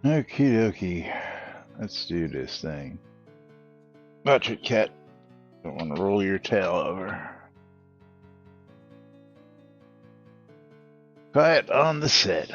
Okie dokie. Let's do this thing. Watch it, cat. Don't want to roll your tail over. Quiet on the set.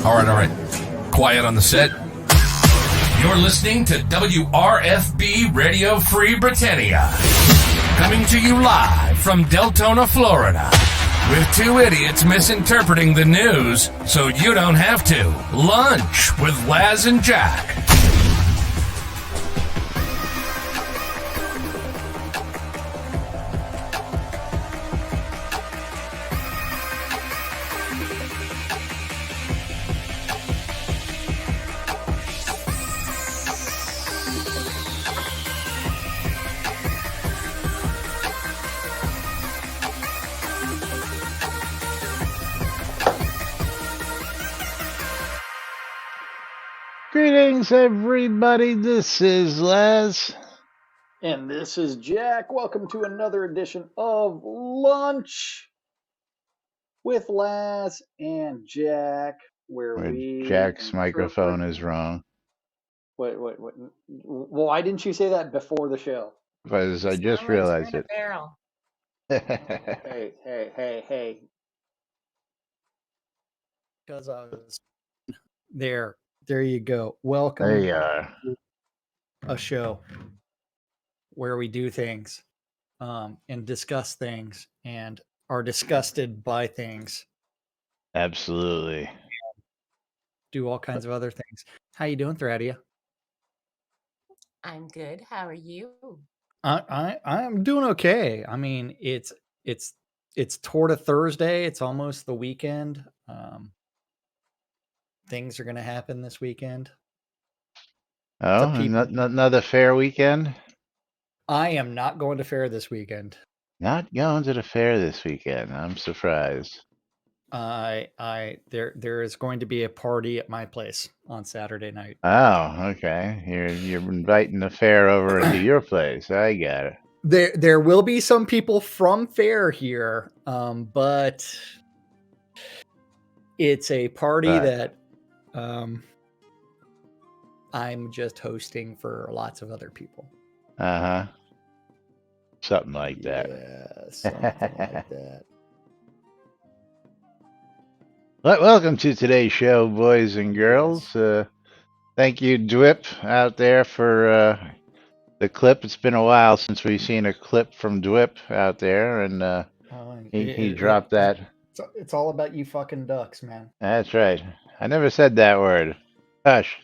All right. Quiet on the set. You're listening to WRFB Radio Free Britannia. Coming to you live from Deltona, Florida. With two idiots misinterpreting the news so you don't have to. Lunch with Laz and Jack. Greetings, everybody. This is Laz. And this is Jack. Welcome to another edition of Lunch with Laz and Jack, where Jack's microphone is wrong. Wait. Well, why didn't you say that before the show? Because I just realized it. Hey. Because I was there. There you go. Welcome There you are. to a show where we do things and discuss things and are disgusted by things. Absolutely. Do all kinds of other things. How you doing, Thradia? I'm good. How are you? I'm doing okay. I mean, it's toward a Thursday. It's almost the weekend. Things are going to happen this weekend. Oh, another fair weekend? I am not going to fair this weekend. Not going to the fair this weekend. I'm surprised. There is going to be a party at my place on Saturday night. Oh, okay. You're inviting the fair over into your place. I got it. There will be some people from fair here, but it's a party that I'm just hosting for lots of other people. Uh-huh. Something like that. Yeah, something like that. Welcome to today's show, boys and girls. Thank you, Dwip, out there for the clip. It's been a while since we've seen a clip from Dwip out there, and he dropped that. It's all about you fucking ducks, man. That's right. I never said that word. Hush.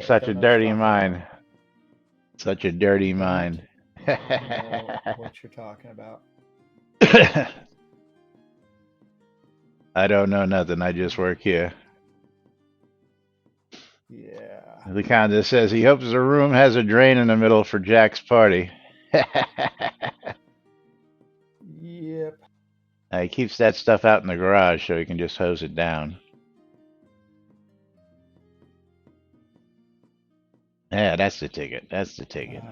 Such a dirty mind. Such a dirty mind. I don't know what you're talking about. I don't know nothing. I just work here. Yeah. The kind that says he hopes the room has a drain in the middle for Jack's party. Yep. He keeps that stuff out in the garage so he can just hose it down. Yeah, that's the ticket. That's the ticket.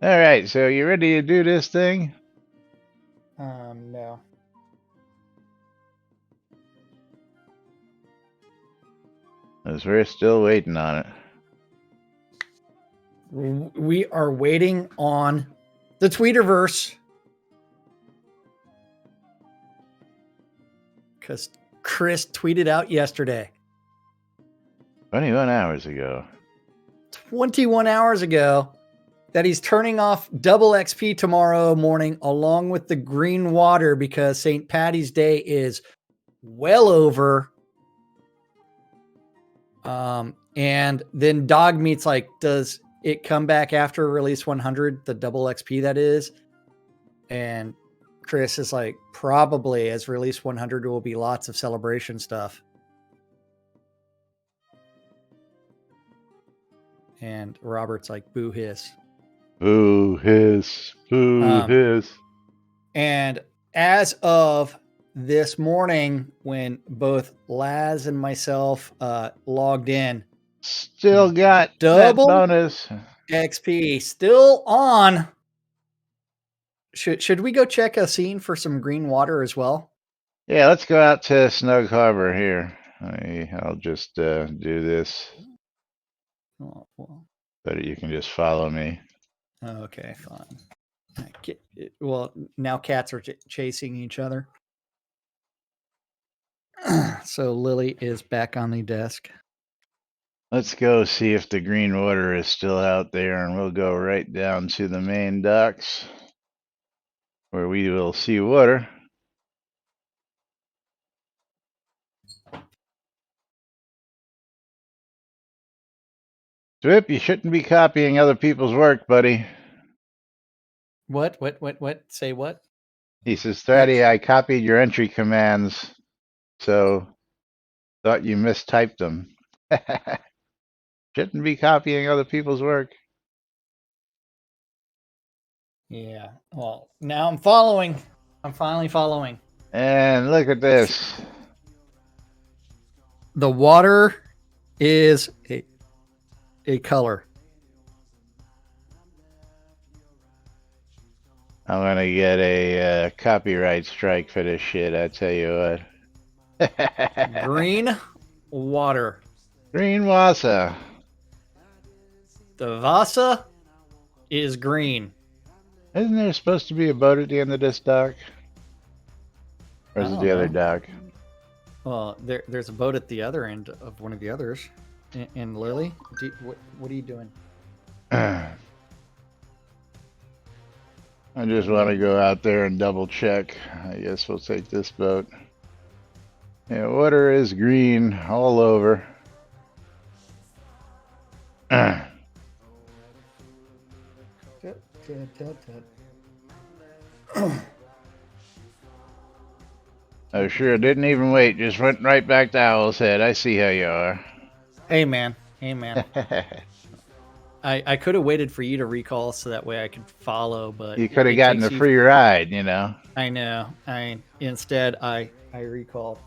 All right, so you ready to do this thing? No. Because we're still waiting on it. We are waiting on the Tweeterverse. Because Chris tweeted out yesterday. 21 hours ago. 21 hours ago that he's turning off double XP tomorrow morning along with the green water because St. Patty's Day is well over. And then Dog Meat's like, does it come back after release 100, the double XP that is? And Chris is like, probably, as release 100 will be lots of celebration stuff. And Robert's like, boo hiss. Boo hiss. Boo hiss. And as of this morning, when both Laz and myself logged in, still got double that bonus XP still on. Should we go check a scene for some green water as well? Yeah, let's go out to Snug Harbor here. I'll just do this. Oh, well. But you can just follow me. Okay, fine. Well, now cats are chasing each other. So Lily is back on the desk. Let's go see if the green water is still out there, and we'll go right down to the main docks where we will see water. Dwip, you shouldn't be copying other people's work, buddy. What? Say what? He says, Thraddy, I copied your entry commands, so thought you mistyped them. Shouldn't be copying other people's work. Yeah. Well, now I'm following. I'm finally following. And look at this. The water is a color. I'm going to get a copyright strike for this shit, I tell you what. Green water. Green Wassa. The Vasa is green. Isn't there supposed to be a boat at the end of this dock? Or is it the other dock? Well, there's a boat at the other end of one of the others. And Lily, what are you doing? I just want to go out there and double check. I guess we'll take this boat. Yeah, water is green all over. Oh, sure, didn't even wait. Just went right back to Owl's Head. I see how you are. Hey, man. I could have waited for you to recall so that way I could follow, but you could have gotten a free ride, you know. I know. Instead I recalled.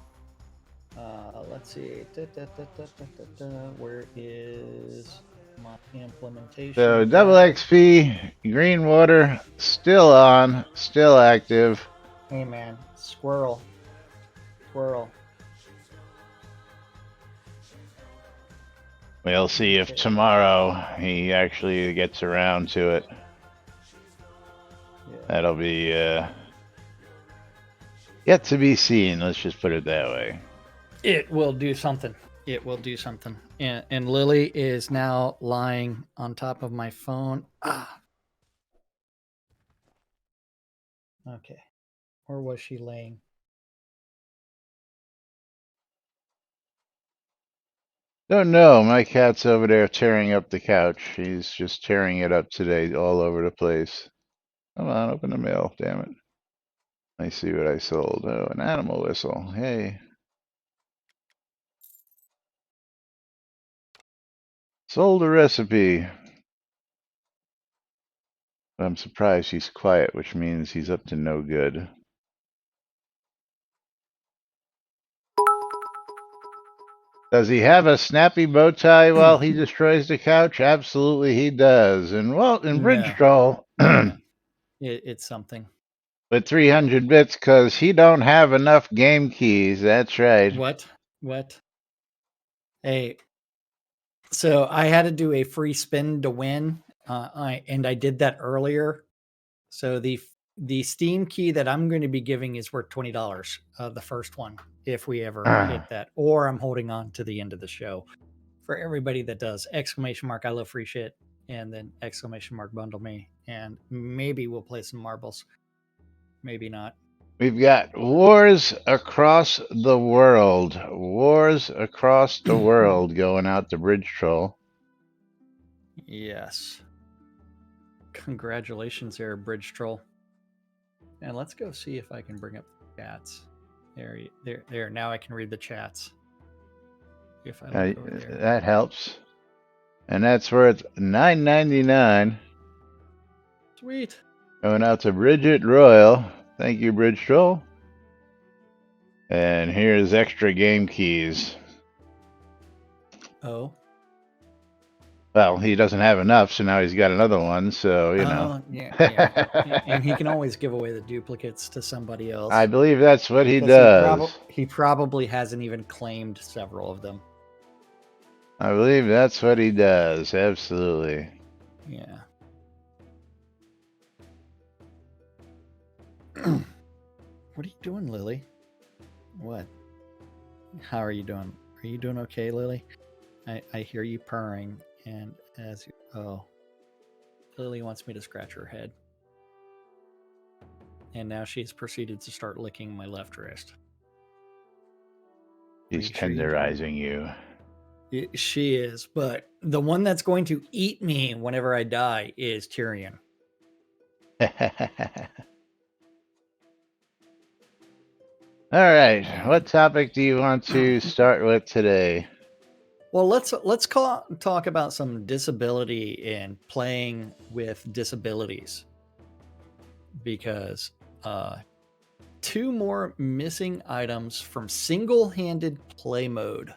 Let's see. Where is my implementation? So double XP, green water, still on, still active. Hey man, squirrel. We'll see if tomorrow he actually gets around to it. Yeah. That'll be yet to be seen. Let's just put it that way. It will do something. And Lily is now lying on top of my phone. Okay. Or was she laying? Don't know. My cat's over there tearing up the couch. He's just tearing it up today all over the place. Come on, open the mail. Damn it. I see what I sold. Oh, an animal whistle. Hey. Sold a recipe. But I'm surprised he's quiet, which means he's up to no good. Does he have a snappy bow tie while he destroys the couch? Absolutely he does. And well, in Bridge Troll, it's something. With 300 bits, because he don't have enough game keys. That's right. What? Hey, so I had to do a free spin to win, and I did that earlier. So the Steam key that I'm going to be giving is worth $20. The first one, if we ever hit that, or I'm holding on to the end of the show. For everybody that does ! I love free shit. and then exclamation mark bundle me, and maybe we'll play some marbles. Maybe not. We've got wars across the world. Wars across the world going out to Bridge Troll. Yes. Congratulations there, Bridge Troll. And let's go see if I can bring up the chats. There. Now I can read the chats. If I look over there. That helps. And that's worth $9.99. Sweet. Going out to Bridget Royal. Thank you, Bridge Troll. And here's extra game keys. Oh. Well, he doesn't have enough, so now he's got another one, so, you know. Yeah. And he can always give away the duplicates to somebody else. I believe that's what he does. He probably hasn't even claimed several of them. I believe that's what he does. Absolutely. Yeah. What are you doing, Lily? What? How are you doing? Are you doing okay, Lily? I hear you purring, and Lily wants me to scratch her head. And now she's proceeded to start licking my left wrist. He's tenderizing you. She is, but the one that's going to eat me whenever I die is Tyrion. All right, what topic do you want to start with today? Well, let's talk about some disability and playing with disabilities, because 2 more missing items from single-handed play mode.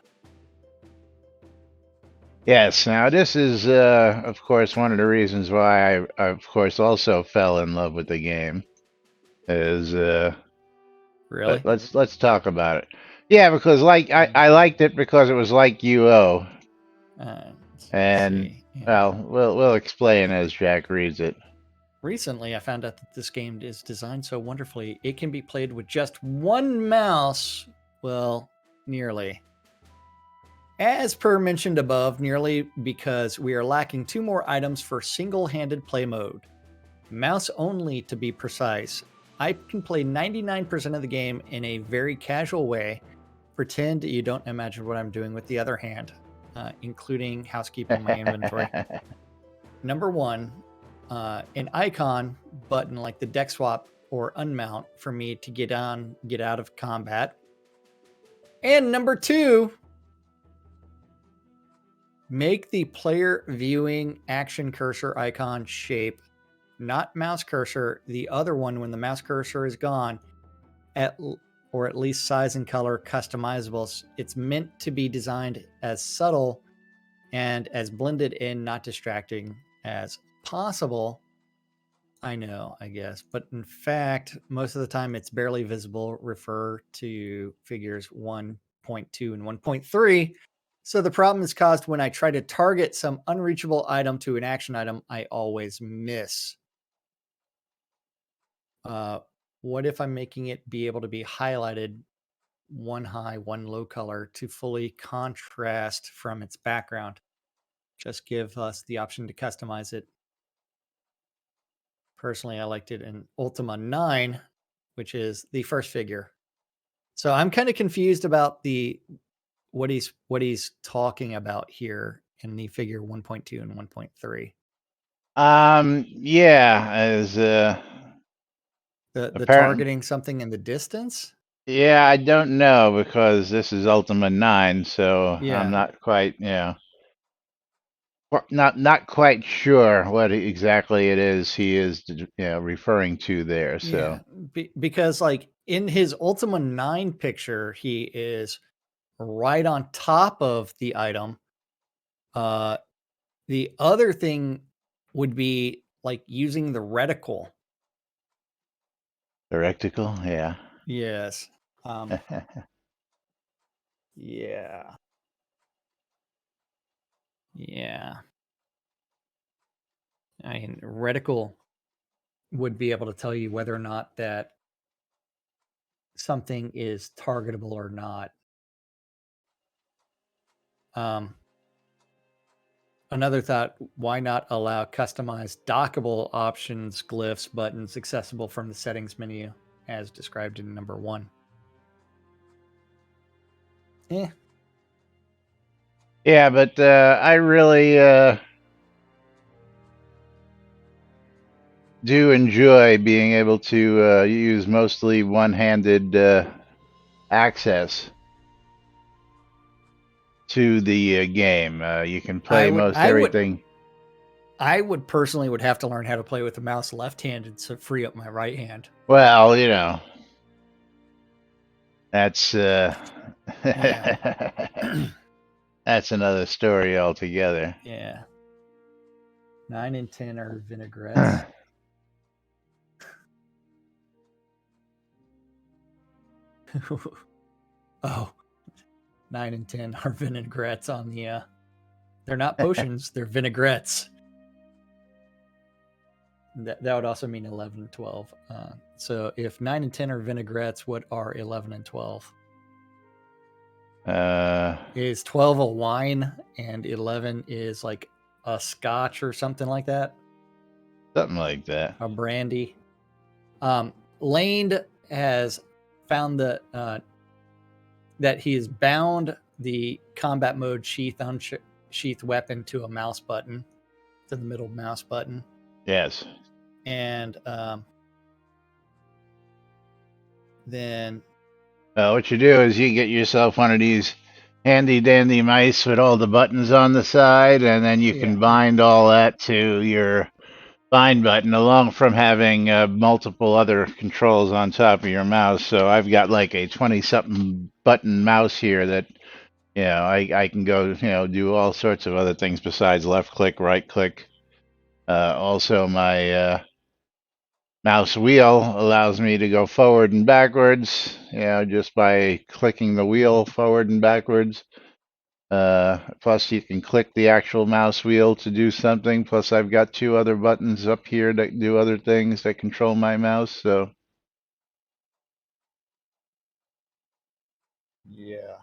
Yes, now this is, of course, one of the reasons why I, of course, also fell in love with the game. Is Really? Let's talk about it. Yeah, because I liked it because it was like UO. And well, we'll explain as Jack reads it. Recently, I found out that this game is designed so wonderfully, it can be played with just one mouse. Well, nearly. As per mentioned above, nearly because we are lacking 2 more items for single-handed play mode. Mouse only, to be precise. I can play 99% of the game in a very casual way. Pretend you don't imagine what I'm doing with the other hand, including housekeeping my inventory. Number 1, an icon button like the deck swap or unmount for me to get out of combat. And number 2, make the player viewing action cursor icon shape, not mouse cursor, the other one when the mouse cursor is gone, or at least size and color customizable. It's meant to be designed as subtle and as blended in, not distracting as possible. I know, I guess, but in fact, most of the time it's barely visible. Refer to figures 1.2 and 1.3. So the problem is caused when I try to target some unreachable item to an action item, I always miss. What if I'm making it be able to be highlighted 1 high, 1 low color to fully contrast from its background? Just give us the option to customize it. Personally, I liked it in Ultima 9, which is the first figure. So I'm kind of confused about what he's talking about here in the figure 1.2 and 1.3. Yeah, as the targeting something in the distance. Yeah, I don't know because this is Ultima 9, so Yeah. I'm not quite, not quite sure what exactly it is he is, referring to there. So because like in his Ultima 9 picture, he is right on top of the item. The other thing would be like using the reticle. the reticle, yeah. Yes. Yeah. Yeah. I mean, reticle would be able to tell you whether or not that something is targetable or not. another thought, why not allow customized dockable options, glyphs, buttons accessible from the settings menu as described in number 1? Yeah, but I really do enjoy being able to use mostly one-handed access to the game. You can play most everything. I would personally would have to learn how to play with the mouse left-handed to free up my right hand. Well, that's Yeah. that's another story altogether. Yeah. 9 and 10 are vinaigrettes. Oh, 9 and 10 are vinaigrettes on the they're not potions, they're vinaigrettes. That would also mean 11 and 12. So if 9 and 10 are vinaigrettes, what are 11 and 12? Is 12 a wine and 11 is like a scotch or something like that? Something like that. A brandy. Lane has found that he has bound the combat mode sheath weapon to a mouse button, to the middle mouse button. Yes. And then what you do is you get yourself one of these handy dandy mice with all the buttons on the side, and then you can bind all that to your bind button, along from having multiple other controls on top of your mouse. So I've got like a 20-something button mouse here that, I can go, do all sorts of other things besides left click, right click. Also, my mouse wheel allows me to go forward and backwards, just by clicking the wheel forward and backwards. Plus, you can click the actual mouse wheel to do something. Plus, I've got 2 other buttons up here that do other things that control my mouse. So, Yeah.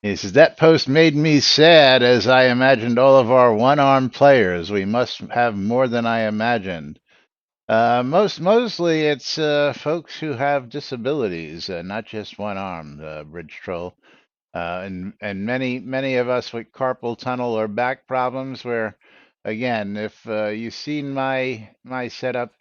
he says, that post made me sad as I imagined all of our one-armed players. We must have more than I imagined. Mostly it's folks who have disabilities, not just one arm, Bridge Troll. And many of us with carpal tunnel or back problems where, again, if you've seen my setup,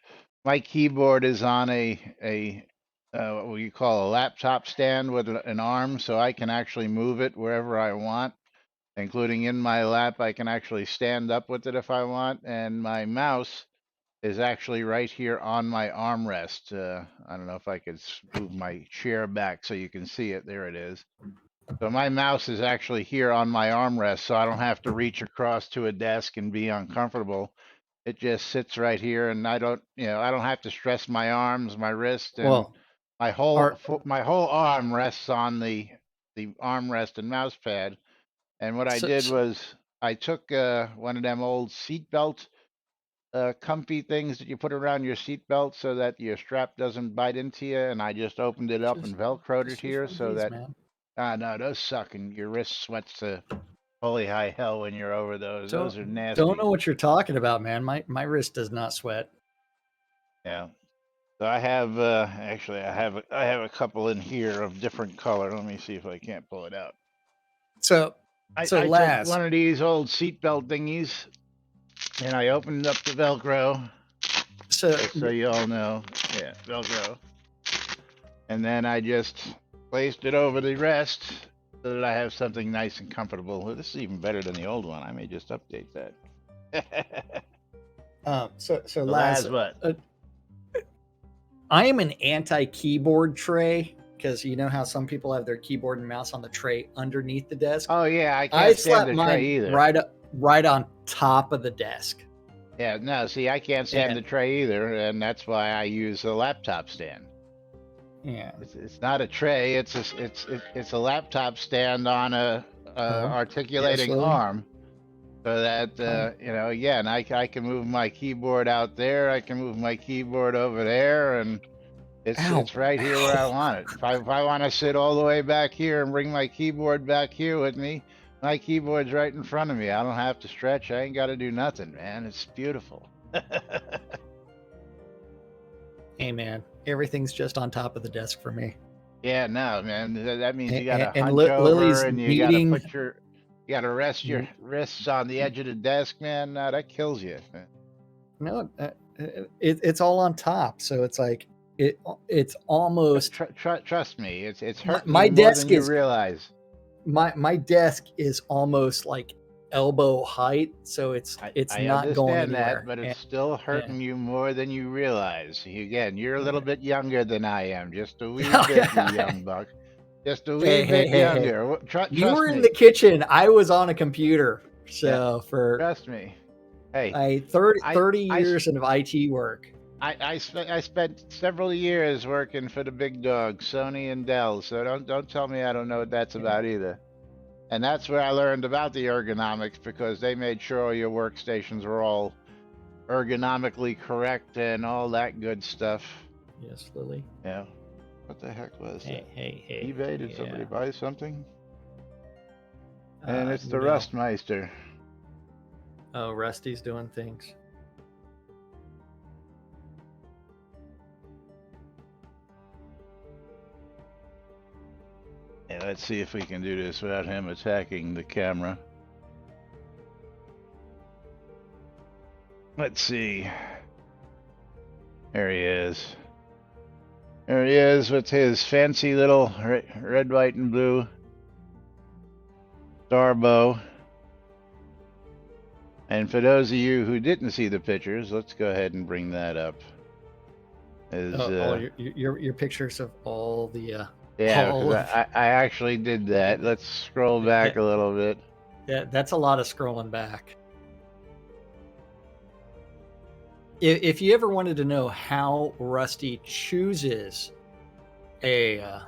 my keyboard is on a what you call a laptop stand with an arm, so I can actually move it wherever I want, including in my lap. I can actually stand up with it if I want, and my mouse is actually right here on my armrest. I don't know if I could move my chair back so you can see it. There it is. So my mouse is actually here on my armrest, so I don't have to reach across to a desk and be uncomfortable. It just sits right here, and I don't have to stress my arms, my wrist, and my whole arm rests on the armrest and mouse pad. And what I did was I took one of them old seatbelt comfy things that you put around your seatbelt so that your strap doesn't bite into you, and I just opened it up and velcroed it here so that no, those suck, and your wrist sweats to holy high hell when you're over those. Those are nasty. Don't know what you're talking about, man. My wrist does not sweat. Yeah. So I have actually I have a couple in here of different color. Let me see if I can't pull it out. I took one of these old seatbelt thingies, and I opened up the Velcro. So you all know, yeah, Velcro. And then I just placed it over the rest so that I have something nice and comfortable. Well, this is even better than the old one. I may just update that. Last what? I am an anti-keyboard tray, because you know how some people have their keyboard and mouse on the tray underneath the desk. Oh yeah, I can't stand the tray either. Right on top of the desk. Yeah, no, see, I can't stand the tray either, and that's why I use a laptop stand. Yeah, it's not a tray. It's a laptop stand on a articulating arm, so that again, I can move my keyboard out there. I can move my keyboard over there, and it's right here where I want it. If I want to sit all the way back here and bring my keyboard back here with me, My keyboard's right in front of me. I don't have to stretch. I ain't got to do nothing, man. It's beautiful. Hey man, everything's just on top of the desk for me. Yeah, no, man. That means you got to And hunch over Lily's and you got to needing. you got to rest your wrists on the edge of the desk, man. No, that kills you. No, it's all on top, so it's like it's almost. Trust me, it's My, hurting my you more than desk you is realize. my desk is almost like elbow height, so it's I not going understand that, anywhere. but it's And still yeah, hurting you more than you realize. Again, you're a little bit younger than I am, just a wee oh, bit, you yeah. young buck. Just a wee Hey, bit hey. younger. You Trust were in the me. kitchen. I was on a computer. Yeah, So for trust me. Hey, 30 I, years of IT work. I spent several years working for the big dogs, Sony and Dell. So don't tell me I don't know what that's Yeah. about either. And that's where I learned about the ergonomics because they made sure your workstations were all ergonomically correct and all that good stuff. Yes, Lily. Yeah. What the heck was that? Hey. eBay? Did somebody Yeah. buy something? And it's the No. Rustmeister. Oh, Rusty's doing things. Yeah, let's see if we can do this without him attacking the camera. Let's see. There he is. There he is with his fancy little red, white, and blue star bow. And for those of you who didn't see the pictures, let's go ahead and bring that up. All your pictures of all the yeah, all because I actually did that. Let's scroll back a little bit. that's a lot of scrolling back. If you ever wanted to know how Rusty chooses a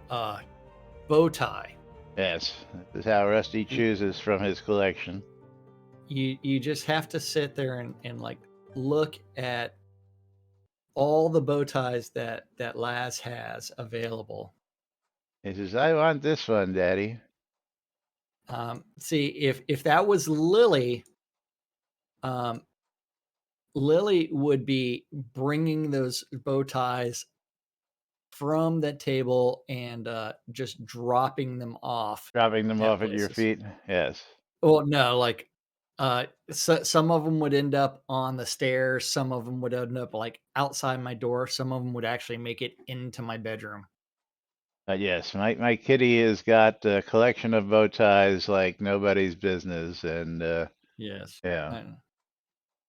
bow tie, Yes, this is how Rusty chooses from his collection. you just have to sit there and like look at all the bow ties that Laz has available. He says, "I want this one, Daddy." See, if that was Lily, Lily would be bringing those bow ties from that table and just dropping them off Dropping them at off at your places. feet. Yes. Well, no, like some of them would end up on the stairs. Some of them would end up like outside my door. Some of them would actually make it into my bedroom. Yes, my kitty has got a collection of bow ties like nobody's business, and Yes. yeah, And,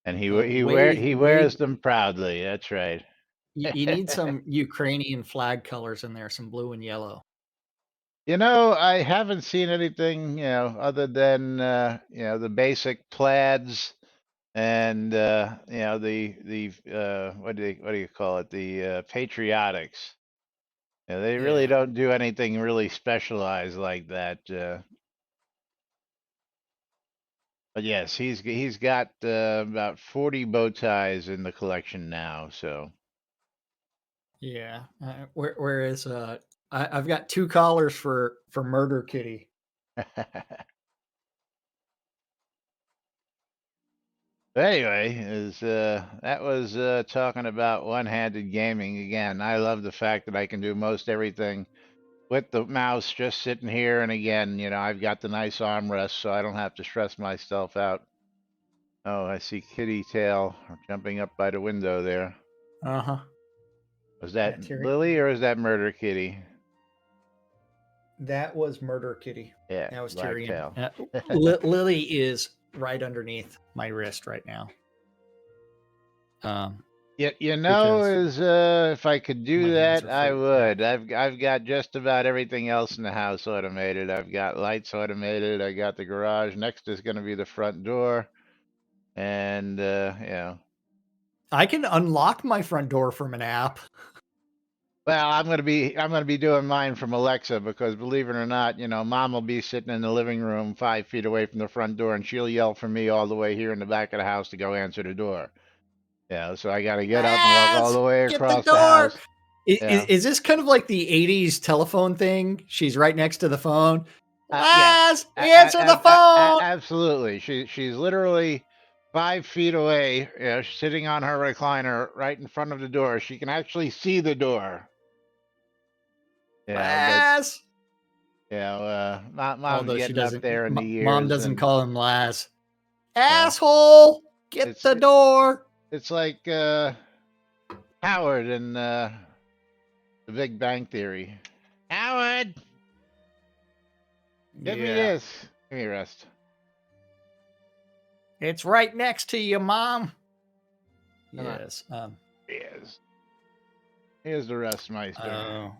and way he wears them proudly. That's right. you need some Ukrainian flag colors in there, some blue and yellow. You know, I haven't seen anything, other than the basic plaids and the what do you call it? The patriotics. Yeah, they really Yeah. don't do anything really specialized like that. But yes, he's got about 40 bow ties in the collection now. So Yeah. Whereas I've got 2 collars for Murder Kitty. anyway, is that was talking about one-handed gaming again. I love the fact that I can do most everything with the mouse just sitting here. And again, I've got the nice armrest, so I don't have to stress myself out. Oh, I see Kitty Tail jumping up by the window there. Uh-huh. Was that Yeah, Tyrion. Lily or is that Murder Kitty? That was Murder Kitty. Yeah, That was Black Tyrion. Tail. Lily is right underneath my wrist right now. Yeah, Because if I could do my hands that, are I full. would. I've got just about everything else in the house automated. I've got lights automated. I got the garage. Next is going to be the front door, and I can unlock my front door from an app. Well, I'm gonna be doing mine from Alexa because believe it or not, Mom will be sitting in the living room 5 feet away from the front door, and she'll yell for me all the way here in the back of the house to go answer the door. Yeah, so I got to get up and walk all Laz, the way get the across the door. house. Yeah. Is this kind of like the 80s telephone thing? She's right next to the phone. Yes, Laz, answer the phone. absolutely. She's literally 5 feet away. You know, she's sitting on her recliner right in front of the door. She can actually see the door. Yeah, but Laz. mom's Although she getting up doesn't, there in the mom years, doesn't and call him Laz. yeah, Asshole, get it's the door. it's like Howard in The Big Bang Theory. Howard, give me Yeah, this. Give me rest. it's right next to you, Mom. Come on. Yes. Yes. Here's the rest, Meister.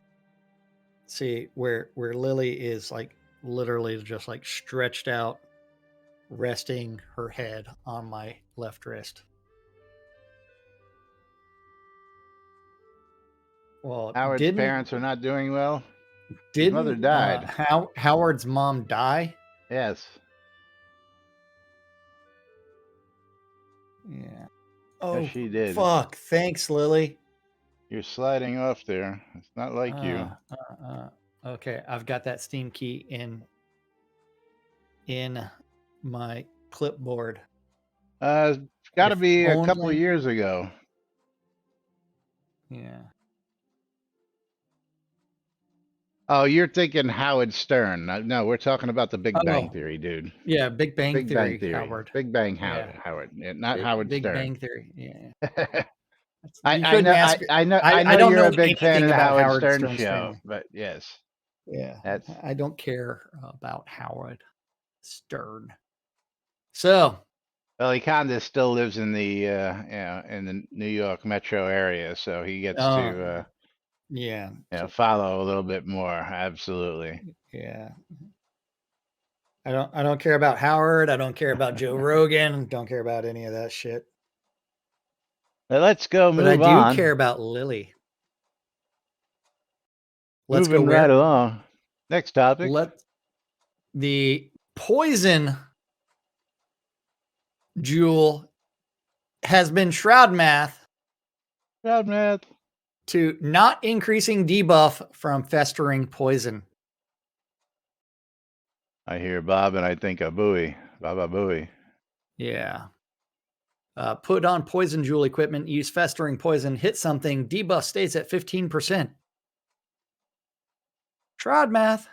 See where Lily is like literally just like stretched out, resting her head on my left wrist. Well, Howard's parents are not doing well. His mother didn't died. Howard's mom die? Yes. Yeah. Yes, Oh she did. fuck! Thanks, Lily. You're sliding off there. It's not like you. Okay, I've got that Steam key in my clipboard. It's got to If be a couple only. years ago. Yeah. Oh, you're thinking Howard Stern. No, we're talking about the Big Bang Oh, Theory, dude. yeah. Big Bang Big Bang Theory, Theory. Howard. Big Bang Yeah. Howard. Yeah, not Howard Big Stern. Bang Theory. Yeah. I, You I couldn't know ask. I know I don't you're know a big fan anything of the about Howard Howard Stern Stern's show, family. but yes, Yeah. that's I don't care about Howard Stern. So, well, he kind of still lives in the in the New York metro area, so he gets to yeah. follow a little bit more. Absolutely. Yeah. I don't care about Howard. I don't care about Joe Rogan. Don't care about any of that shit. Now let's go But I move do on. care about Lily. Let's go Moving right where? along. Next topic. Let the poison jewel has been Shroud math Shroud math. to not increasing debuff from festering poison. I hear Bob and I think a buoy. Baba buoy. Yeah. Put on poison jewel equipment, use festering poison, hit something, debuff stays at 15%. Shroud math.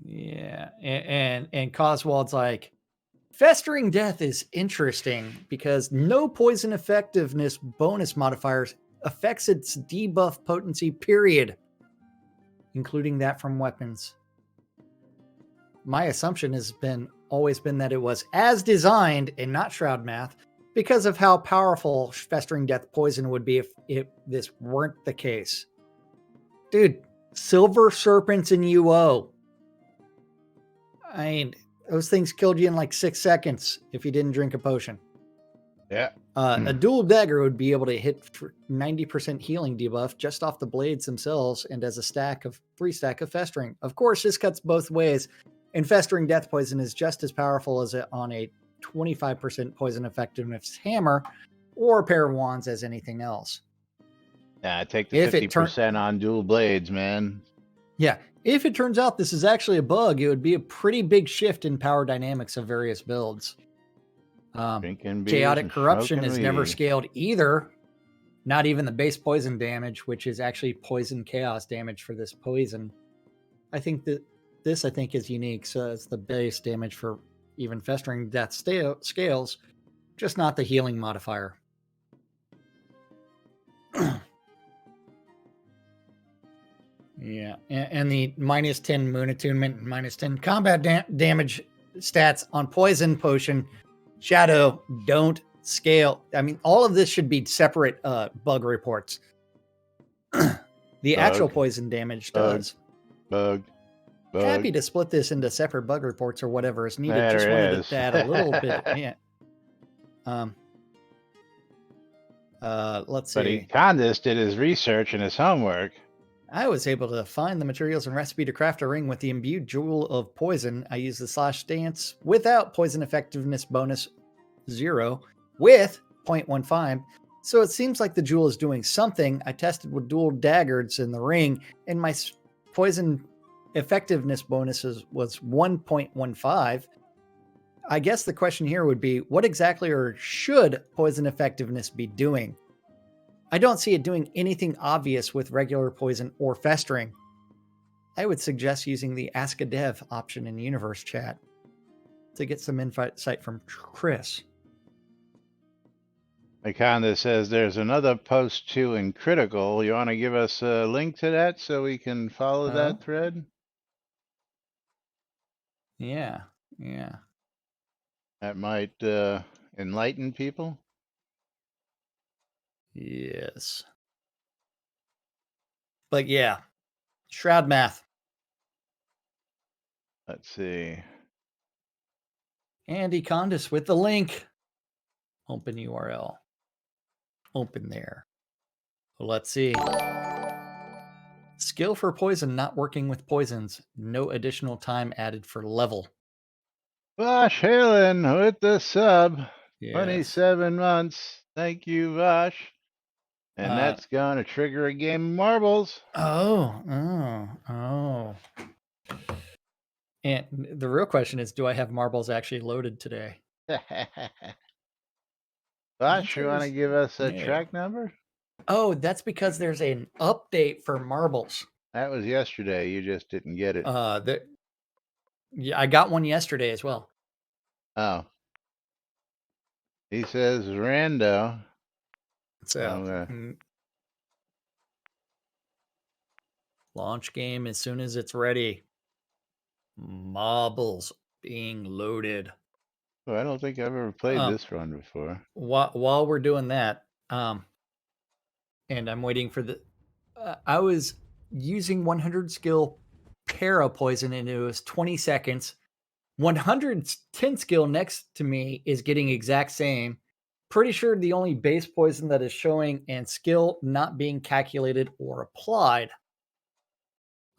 Yeah. And Coswald's like, festering death is interesting because no poison effectiveness bonus modifiers affects its debuff potency, period, including that from weapons. My assumption has always been that it was as designed and not Shroud math because of how powerful festering death poison would be if this weren't the case. Dude, silver serpents in UO. I mean, those things killed you in like 6 seconds if you didn't drink a potion. Yeah. A dual dagger would be able to hit 90% healing debuff just off the blades themselves and as a 3 stack of festering. Of course, this cuts both ways, and festering death poison is just as powerful as it on a 25% poison effectiveness hammer or a pair of wands as anything else. Yeah, take the 50% on dual blades, man. Yeah. If it turns out this is actually a bug, it would be a pretty big shift in power dynamics of various builds. Chaotic Corruption is never scaled either. Not even the base poison damage, which is actually poison chaos damage for this poison. I think that this is unique. So it's the base damage for even festering death scales, just not the healing modifier. Yeah, and the minus 10 moon attunement, minus 10 combat damage stats on poison potion. Shadow don't scale. I mean, all of this should be separate bug reports. The actual poison damage does. Bug. Happy to split this into separate bug reports or whatever is needed. There Just wanted is. to add a little bit. Yeah. Let's see. But he Candace did his research and his homework. I was able to find the materials and recipe to craft a ring with the imbued jewel of poison. I used the slash dance without poison effectiveness bonus 0 with 0.15 So it seems like the jewel is doing something. I tested with dual daggers in the ring, and my poison effectiveness bonuses was 1.15. I guess the question here would be, what exactly or should poison effectiveness be doing? I don't see it doing anything obvious with regular poison or festering. I would suggest using the Ask a Dev option in Universe Chat to get some insight from Chris. Makonda says there's another post too in Critical. You want to give us a link to that so we can follow that thread? Yeah. That might enlighten people. Yes. But yeah, Shroud math. Let's see. Andy Condis with the link. Open URL. Open there. Let's see. Skill for poison not working with poisons. No additional time added for level. Vosh Halen with the sub. Yes. 27 months. Thank you, Vosh. And that's going to trigger a game of marbles. Oh. And the real question is, do I have marbles actually loaded today? Vosh, you want to give us a track number? Oh, that's because there's an update for marbles. That was yesterday. You just didn't get it. Yeah, I got one yesterday as well. Oh. He says rando. So launch game as soon as it's ready. Marbles being loaded. Oh, I don't think I've ever played this run before. While we're doing that, and I'm waiting for the, I was using 100 skill para poison, and it was 20 seconds. 110 skill next to me is getting exact same. Pretty sure the only base poison that is showing and skill not being calculated or applied.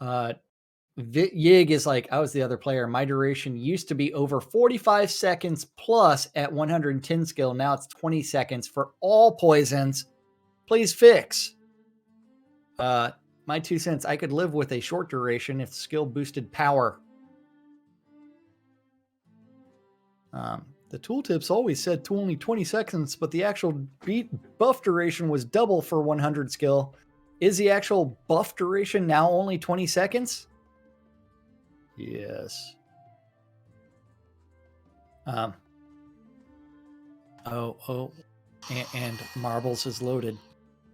Yig is like, I was the other player. My duration used to be over 45 seconds plus at 110 skill. Now it's 20 seconds for all poisons. Please fix. My 2 cents. I could live with a short duration if skill boosted power. The tooltips always said to only 20 seconds, but the actual buff duration was double for 100 skill. Is the actual buff duration now only 20 seconds? Yes. And marbles is loaded,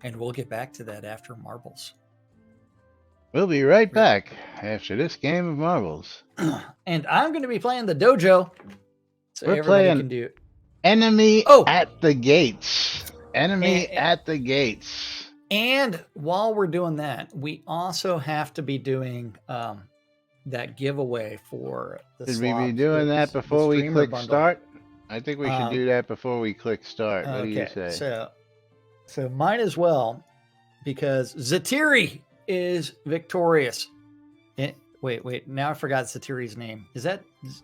and we'll get back to that after marbles. We'll be right back after this game of marbles. And I'm going to be playing the dojo, so we're everybody playing can do it. Enemy at the gates. Enemy at the gates. And while we're doing that, we also have to be doing that giveaway for the Should we be doing that before we click start? I think we should do that before we click start. What do you say? So might as well, because Zatiri is victorious. Wait. Now I forgot Zatiri's name. Is that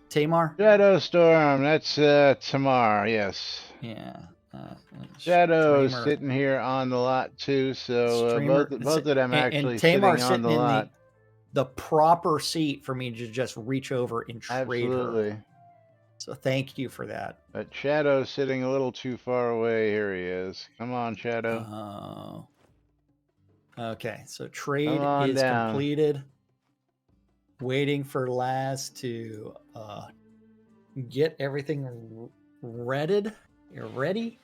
Tamar? Shadow Storm. That's Tamar. Yes. Yeah. Shadow's sitting here on the lot too. So both of them actually sitting on the lot. The proper seat for me to just reach over and trade her. So thank you for that. But Shadow's sitting a little too far away. Here he is. Come on, Shadow. Oh. Okay, so trade is completed. Waiting for Laz to get everything readied. You're ready?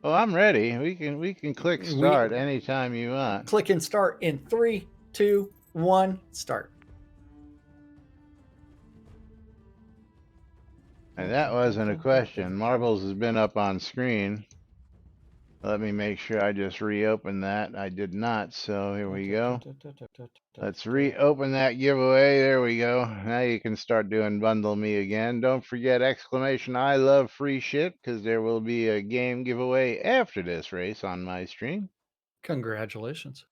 Oh, I'm ready. We can click start anytime you want. Click and start in 3, 2, 1, start. And that wasn't a question. Marbles has been up on screen. Let me make sure I just reopen that. I did not, so here we go. Let's reopen that giveaway. There we go. Now you can start doing Bundle Me again. Don't forget exclamation I love free shit, because there will be a game giveaway after this race on my stream. Congratulations.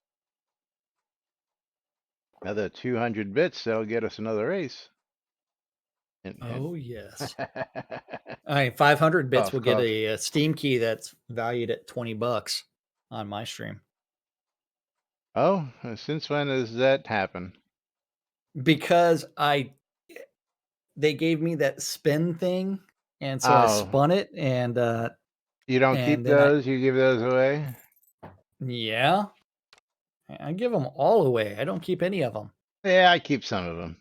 Another 200 bits, that'll get us another race. Oh, yes. I mean, 500 bits Cough, will get cough. a Steam key that's valued at $20 on my stream. Oh, since when does that happen? Because they gave me that spin thing, and so I Oh, spun it, you don't keep and then those? You give those away? yeah, I give them all away. I don't keep any of them. Yeah, I keep some of them.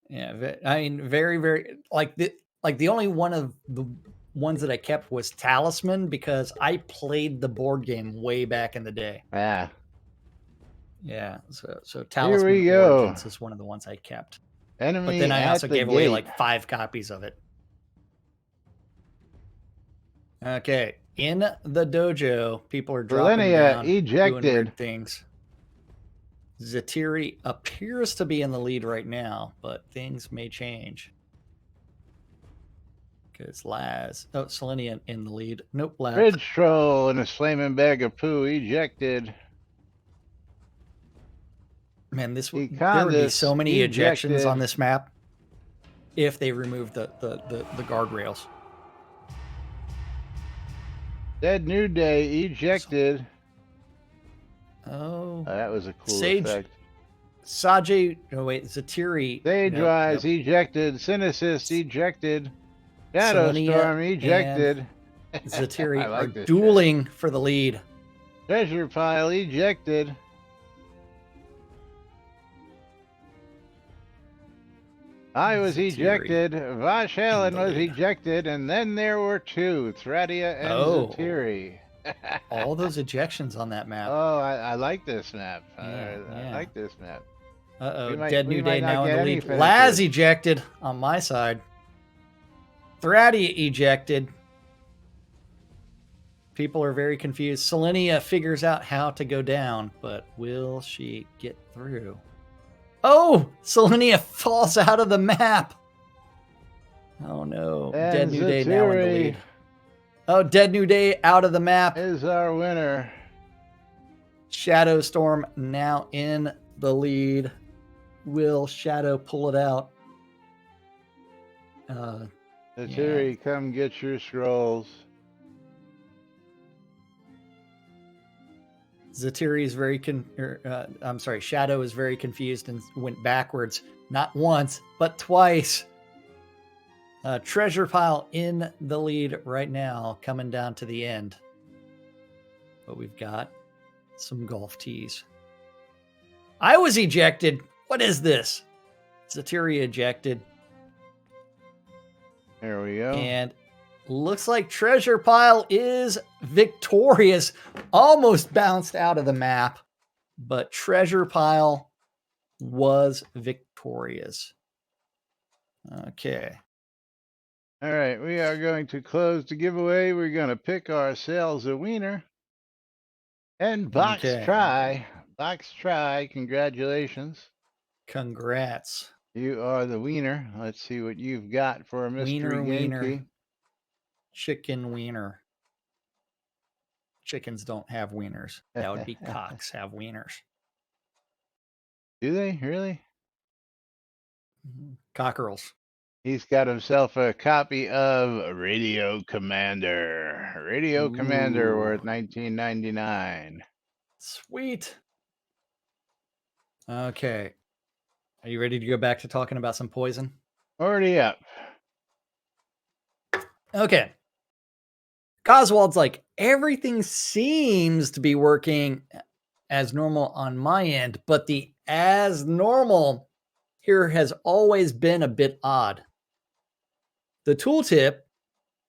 Yeah, I mean, very, very the only one of the ones that I kept was Talisman because I played the board game way back in the day. Ah, Yeah, so here Talisman we go. Origins is one of the ones I kept. But then Enemy I at also the gave away gate. like 5 copies of it. Okay, in the dojo, people are dropping Selenia down, doing ejected. weird things. Zatiri appears to be in the lead right now, but things may change. Because Selenia in the lead. Nope, Laz. Bridge troll and a flaming bag of poo ejected. Man, there would be so many ejections on this map if they removed the guardrails. Dead New Day ejected. Oh, That was a cool Sage. effect. Zatiri. Sage Rise ejected. Synesist ejected. Shadow Storm ejected. Zatiri like are dueling for the lead. Treasure Pile ejected. I was ejected. Vosh Helen was ejected, and then there were 2, Thradia and Zatiri. All those ejections on that map. Oh, I like this map. Yeah, I like this map. Dead New Day now in the lead. Laz ejected on my side. Thradia ejected. People are very confused. Selenia figures out how to go down, but will she get through? Oh, Selenia falls out of the map. Oh no. And Dead New Day Zatiri now in the lead. Oh, Dead New Day out of the map. Is our winner. Shadow Storm now in the lead. Will Shadow pull it out? Zatiri, come get your scrolls. Zatiri is Shadow is very confused and went backwards. Not once, but twice. Treasure Pile in the lead right now, coming down to the end. But we've got some golf tees. I was ejected. What is this? Zatiri ejected. There we go. And looks like Treasure Pile is victorious. Almost bounced out of the map, but Treasure Pile was victorious. Okay. All right, we are going to close the giveaway. We're going to pick ourselves a wiener. And Box Try. Box Try, congratulations. Congrats. You are the wiener. Let's see what you've got for a mystery game key. Chicken wiener. Chickens don't have wieners. That would be cocks have wieners. Do they? Really? Cockerels. He's got himself a copy of Radio Commander. Radio Commander worth $19.99. Sweet. Okay. Are you ready to go back to talking about some poison? Already up. Okay. Goswald's like, everything seems to be working as normal on my end, but the as normal here has always been a bit odd. The tooltip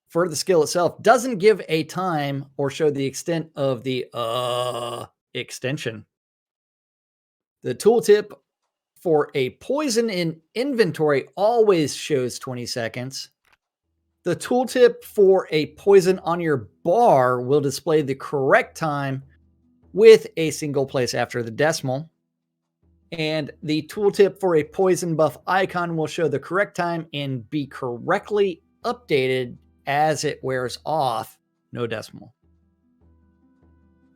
for the skill itself doesn't give a time or show the extent of the extension. The tooltip for a poison in inventory always shows 20 seconds. The tooltip for a poison on your bar will display the correct time with a single place after the decimal. And the tooltip for a poison buff icon will show the correct time and be correctly updated as it wears off, no decimal.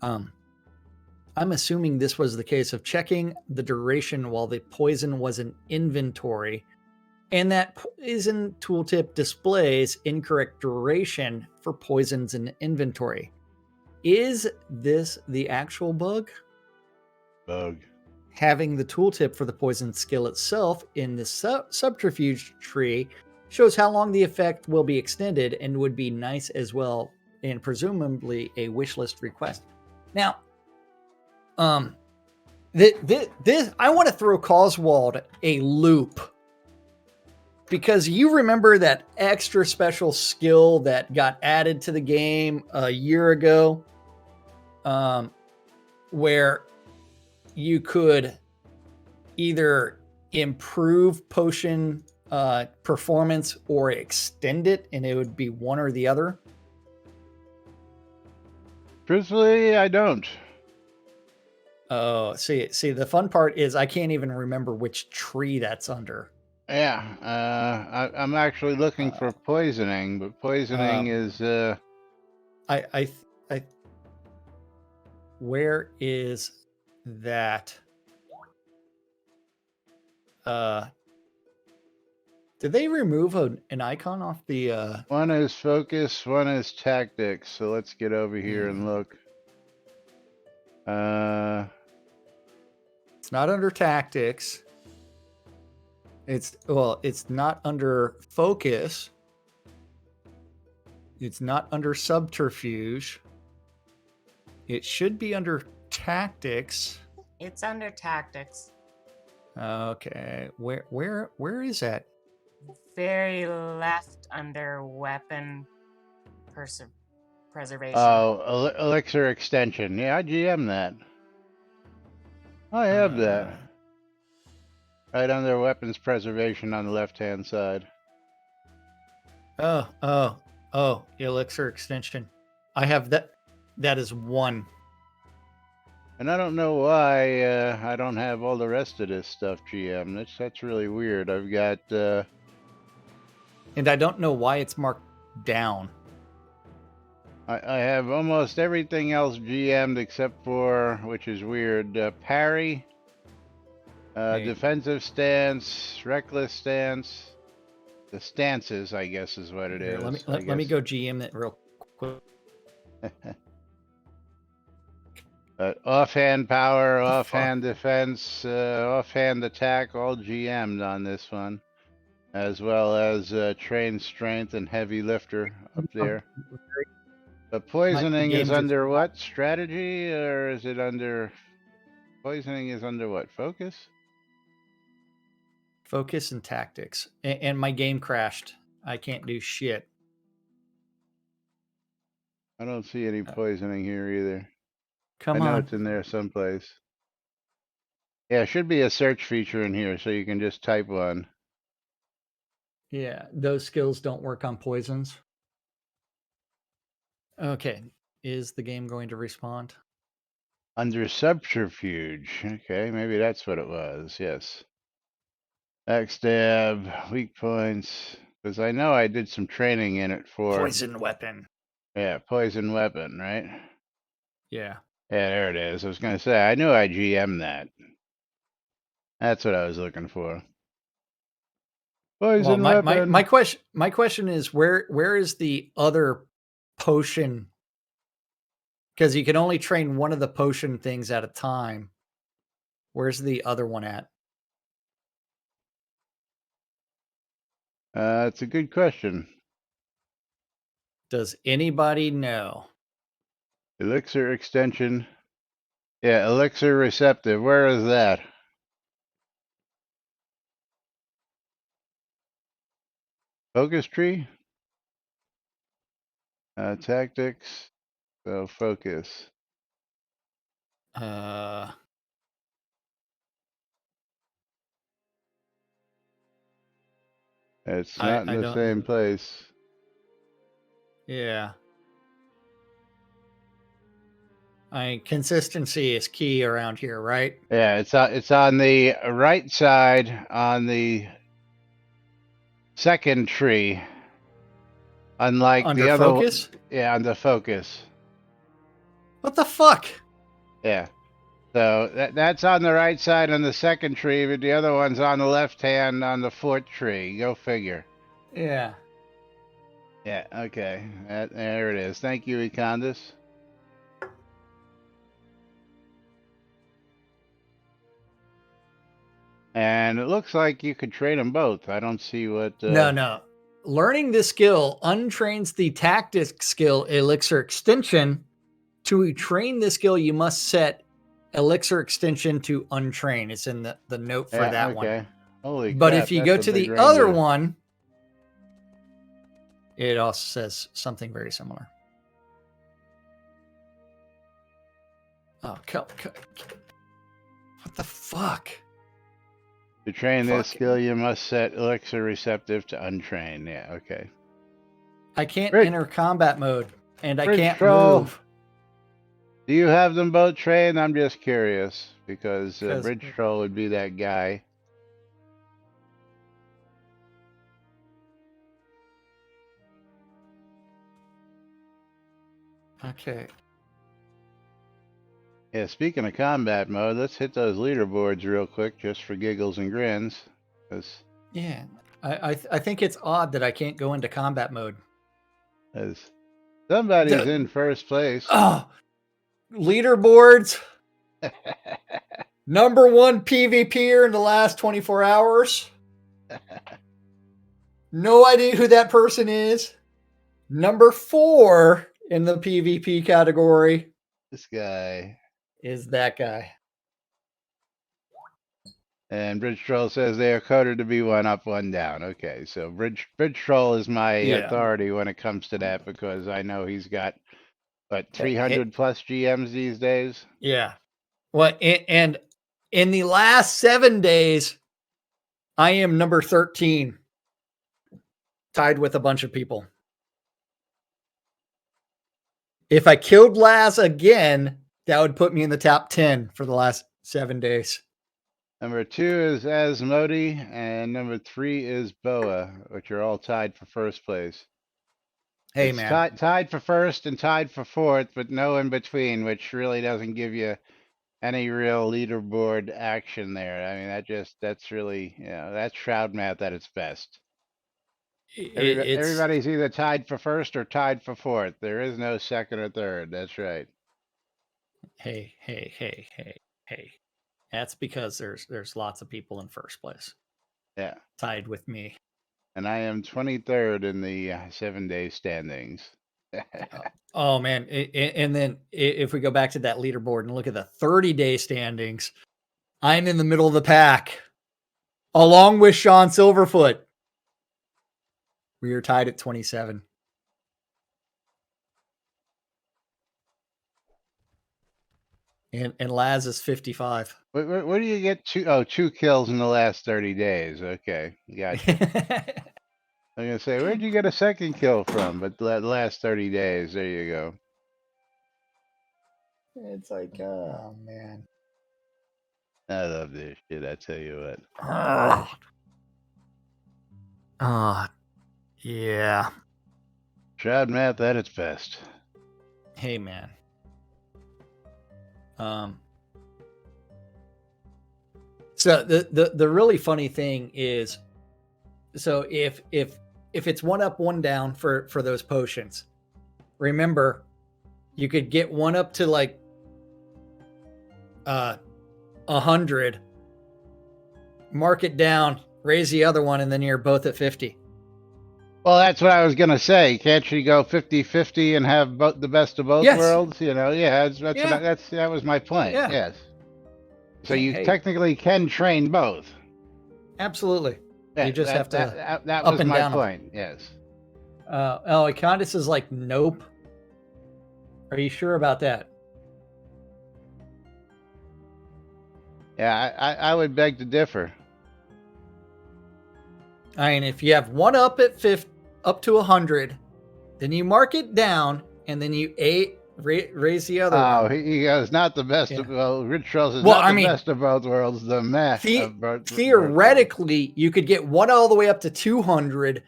I'm assuming this was the case of checking the duration while the poison was in inventory And that poison tooltip displays incorrect duration for poisons in inventory. Is this the actual bug? Bug. Having the tooltip for the poison skill itself in the subterfuge tree shows how long the effect will be extended and would be nice as well, and presumably a wish list request. Now, this I want to throw Coswald a loop, because you remember that extra special skill that got added to the game a year ago, where you could either improve potion performance or extend it, and it would be one or the other. Truthfully, I don't. Oh, see, the fun part is I can't even remember which tree that's under. Yeah, I'm actually looking for poisoning, but poisoning is I where is that? Did they remove an icon off the? one is focus, one is tactics. So let's get over here and look. It's not under tactics. It's not under focus. It's not under subterfuge. It should be under tactics. It's under tactics. Okay, where is that? Very left under weapon preservation. Oh, elixir extension. Yeah, I GM that. I have that. Right under weapons preservation on the left-hand side. Oh, elixir extension. I have that. That is one. And I don't know why I don't have all the rest of this stuff GM. That's really weird. I've got... and I don't know why it's marked down. I have almost everything else GM'd except for, which is weird, parry, defensive stance, reckless stance. The stances, I guess, is what it is. Let me go GM that real quick. Offhand power, offhand defense, offhand attack, all GM'd on this one. As well as trained strength and heavy lifter up there. But poisoning is under what? Strategy? Or is it under... Poisoning is under what? Focus? Focus and tactics. And my game crashed. I can't do shit. I don't see any poisoning here either. Come on. I know on. it's in there someplace. Yeah, should be a search feature in here so you can just type one. Yeah, those skills don't work on poisons. Okay, is the game going to respond? Under subterfuge. Okay, maybe that's what it was. Yes. Backstab, weak points. Because I know I did some training in it for... Poison weapon. Yeah, poison weapon, right? Yeah. Yeah, there it is. I was going to say, I knew I GM'd that. That's what I was looking for. Poison weapon. My question is where is the other potion? Because you can only train one of the potion things at a time. Where's the other one at? It's a good question. Does anybody know? Elixir extension. Yeah, elixir receptive. Where is that? Focus tree? Tactics. So focus. It's not in the same place. Yeah. Consistency is key around here, right? Yeah, it's on the right side on the second tree. Unlike under the other focus? Yeah, under focus. What the fuck? Yeah. So that's on the right side on the second tree, but the other one's on the left hand on the fourth tree. Go figure. Yeah. Yeah, okay. There it is. Thank you, Econdis. And it looks like you could trade them both. I don't see what... No. Learning this skill untrains the tactic skill elixir extension. To train this skill, you must set elixir extension to untrain. It's in the note for that one. Okay. Holy But crap, if you that's go a to big the other ranger. one, it also says something very similar. Oh, what the fuck? To train this Fuck. skill, you must set elixir receptive to untrain. Yeah, okay. I can't Bridge- enter combat mode, and I Bridge can't troll. move. Do you have them both trained? I'm just curious because 'Cause- Bridge Troll would be that guy. Okay. Yeah, speaking of combat mode, let's hit those leaderboards real quick just for giggles and grins. 'Cause Yeah. I think it's odd that I can't go into combat mode. somebody's in first place. Oh, leaderboards. Number 1 PvPer in the last 24 hours. No idea who that person is. Number 4 in the PvP category This guy. is that guy. And Bridge Troll says they are coded to be one up, one down. Okay, so Bridge Troll is my authority when it comes to that because I know he's got, what, 300 plus GMs these days? Yeah. Well, and in the last 7 days, I am number 13, tied with a bunch of people. If I killed Laz again, that would put me in the top 10 for the last 7 days. Number 2 is Asmodi, and number 3 is Boa, which are all tied for first place. Hey, it's man. Tied for first and tied for fourth, but no in between, which really doesn't give you any real leaderboard action there. I mean, that's really, that's Shroud math at its best. Everybody's either tied for first or tied for fourth. There is no second or third. That's right. Hey. That's because there's lots of people in first place. Yeah. Tied with me. And I am 23rd in the 7-day standings. Oh, man. And then if we go back to that leaderboard and look at the 30-day standings, I'm in the middle of the pack, along with Sean Silverfoot. We are tied at 27. And Laz is 55. Where do you get 2 kills in the last 30 days? Okay, gotcha. I'm going to say, where'd you get a second kill from? But the last 30 days, there you go. It's like, oh, man. I love this shit, I tell you what. Yeah. Shroud math at its best. Hey, man. So the really funny thing is, so if it's one up, one down for those potions, remember you could get one up to like 100, mark it down, raise the other one, and then you're both at 50. Well, that's what I was going to say. Can't you go 50-50 and have the best of both worlds? That was my point. Yeah. Yes. So you technically can train both. Absolutely. Yeah, you just have to that up was and my down point. Yes. Econdis is like, nope. Are you sure about that? Yeah, I would beg to differ. I mean, if you have one up at 50, up to 100, then you mark it down, and then you raise the other one. Oh, he goes, not the best of, well, Rich Charles is best of both worlds, the math. Theoretically, you could get one all the way up to 200,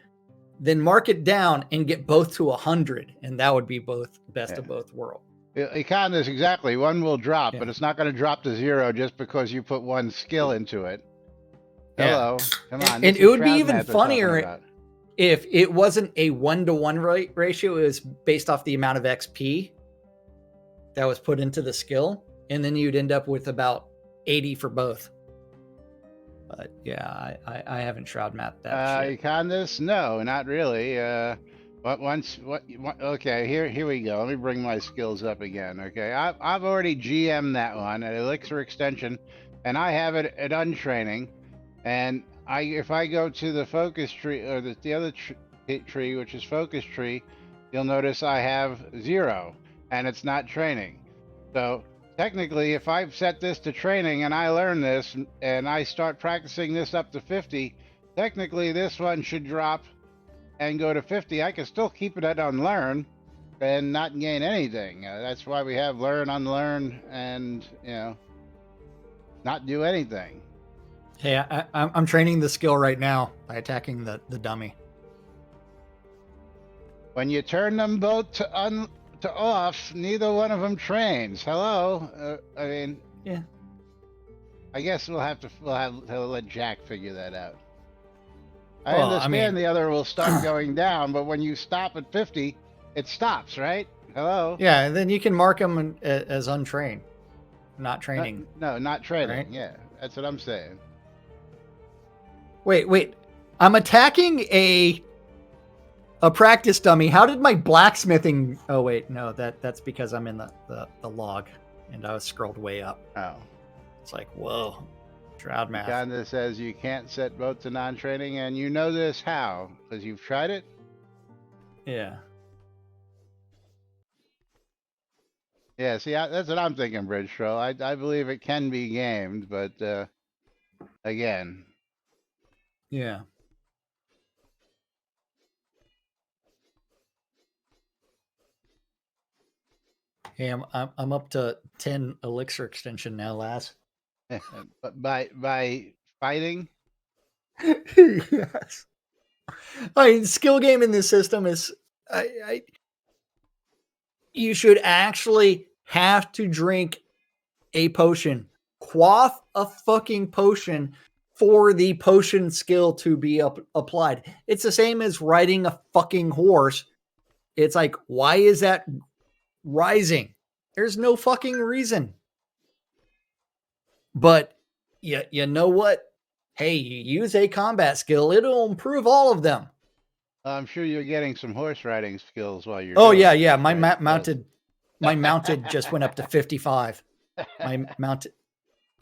then mark it down and get both to 100, and that would be both best of both worlds. Economist, exactly. One will drop, Yeah. but it's not going to drop to 0 just because you put one skill into it. Yeah. Hello, come on. And This it is would be Shroud even math they're talking funnier about. if it wasn't a 1-to-1 ratio. It was based off the amount of XP that was put into the skill, and then you'd end up with about 80 for both. But yeah, I haven't Shroud mapped that shit. Economist, no, not really. Okay, here we go. Let me bring my skills up again. Okay, I've already GM'd that one at Elixir Extension, and I have it at Untraining. And if I go to the focus tree or the other tree, which is focus tree, you'll notice I have 0, and it's not training. So technically, if I've set this to training and I learn this and I start practicing this up to 50, technically this one should drop and go to 50. I can still keep it at unlearn and not gain anything. That's why we have learn, unlearn, and not do anything. Hey, I'm training the skill right now by attacking the dummy. When you turn them both to off, neither one of them trains. Hello, I mean, yeah. I guess we'll have to let Jack figure that out. Well, I understand the other will start going down, but when you stop at 50, it stops, right? Hello. Yeah, and then you can mark them as untrained, not training. No, not training. Right? Yeah, that's what I'm saying. Wait. I'm attacking a practice dummy. How did my blacksmithing? Oh wait, no, that's because I'm in the log, and I was scrolled way up. Oh, it's like whoa, Shroud math. Uganda says you can't set both to non-training, and you know this how? Because you've tried it. Yeah. Yeah. See, that's what I'm thinking, Bridge Troll. I believe it can be gamed, but again. Yeah. Hey, I'm up to 10 elixir extension now, Laz. But by fighting. Yes. I mean, skill game in this system is you should actually have to drink a potion, quaff a fucking potion for the potion skill to be applied. It's the same as riding a fucking horse. It's like, why is that rising? There's no fucking reason. But you know what? Hey, you use a combat skill, it'll improve all of them. I'm sure you're getting some horse riding skills while you're. Oh doing yeah, it, yeah. My right? mounted just went up to 55. My mounted,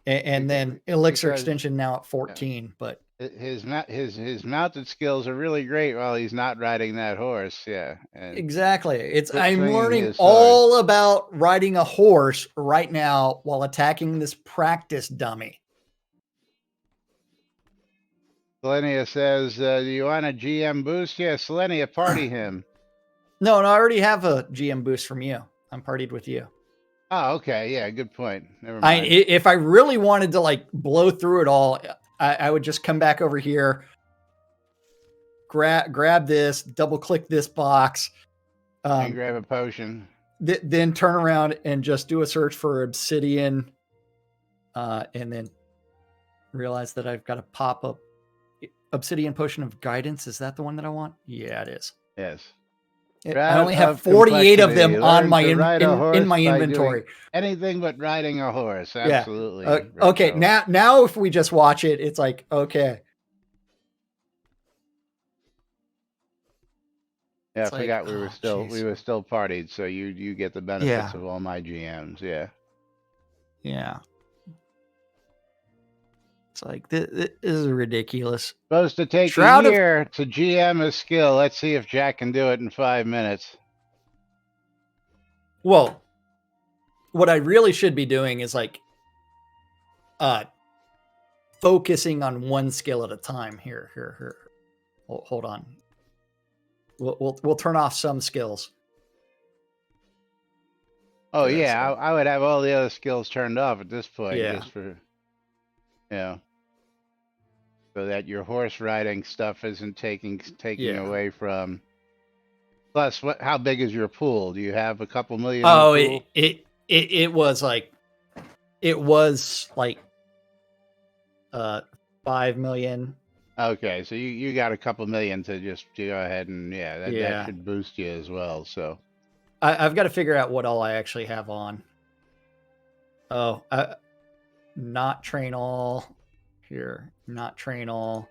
and then elixir extension now at 14. But his mounted skills are really great while he's not riding that horse. Yeah, and exactly. I'm learning all about riding a horse right now while attacking this practice dummy. Selenia says, do you want a GM boost? Yeah, Selenia, party him. No, I already have a GM boost from you. I'm partied with you. Oh, okay. Yeah, good point. Never mind. If I really wanted to like blow through it all, I would just come back over here, grab this, double click this box, and grab a potion. Then turn around and just do a search for obsidian, and then realize that I've got to pop up obsidian potion of guidance. Is that the one that I want? Yeah, it is. Yes. I only have 48 of them on my in my inventory. Anything but riding a horse. Absolutely. Yeah. Okay. Now if we just watch it, it's like, okay. Yeah, I forgot we were still partied, so you get the benefits of all my GMs. Yeah. Yeah. It's like this is ridiculous. Supposed to take a year to GM a skill. Let's see if Jack can do it in 5 minutes. Well, what I really should be doing is like focusing on one skill at a time. Here. Hold on. We'll turn off some skills. Oh yeah, I would have all the other skills turned off at this point, just for so that your horse riding stuff isn't taking away from. Plus, how big is your pool? Do you have a couple million in the Oh, pool? it was like, it was like 5 million. Okay, so you got a couple million to just to go ahead and yeah, that Yeah. should boost you as well. So I've got to figure out what all I actually have on. Oh, not train all here. Not train all.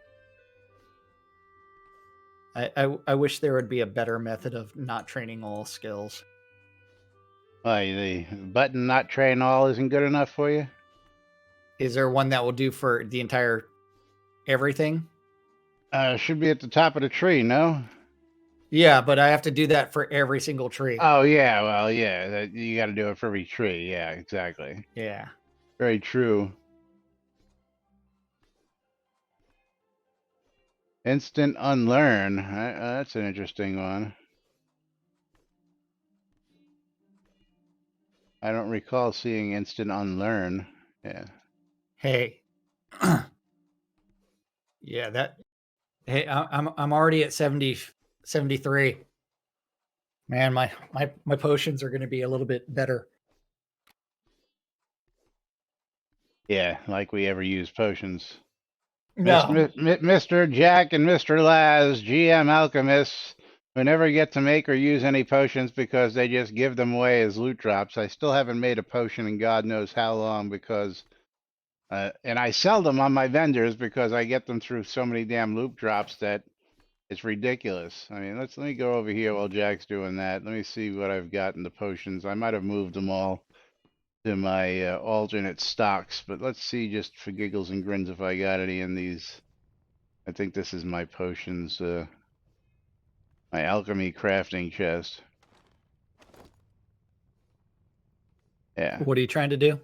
I wish there would be a better method of not training all skills. the button not train all isn't good enough for you? Is there one that will do for the entire everything? Should be at the top of the tree, no? Yeah, but I have to do that for every single tree. Oh yeah, well yeah, you got to do it for every tree. Yeah, exactly. Yeah. Very true. Instant unlearn. That's an interesting one. I don't recall seeing instant unlearn. Yeah. Hey. Yeah, that. Hey, I'm already at 70, 73. Man, my potions are going to be a little bit better. Yeah, like we ever use potions. No. Mr. Jack and Mr. Laz, GM alchemists, who never get to make or use any potions because they just give them away as loot drops. I still haven't made a potion in God knows how long because, and I sell them on my vendors because I get them through so many damn loot drops that it's ridiculous. I mean, let me go over here while Jack's doing that. Let me see what I've got in the potions. I might have moved them all to my alternate stocks, but let's see just for giggles and grins if I got any in these. I think this is my potions, my alchemy crafting chest. Yeah. What are you trying to do?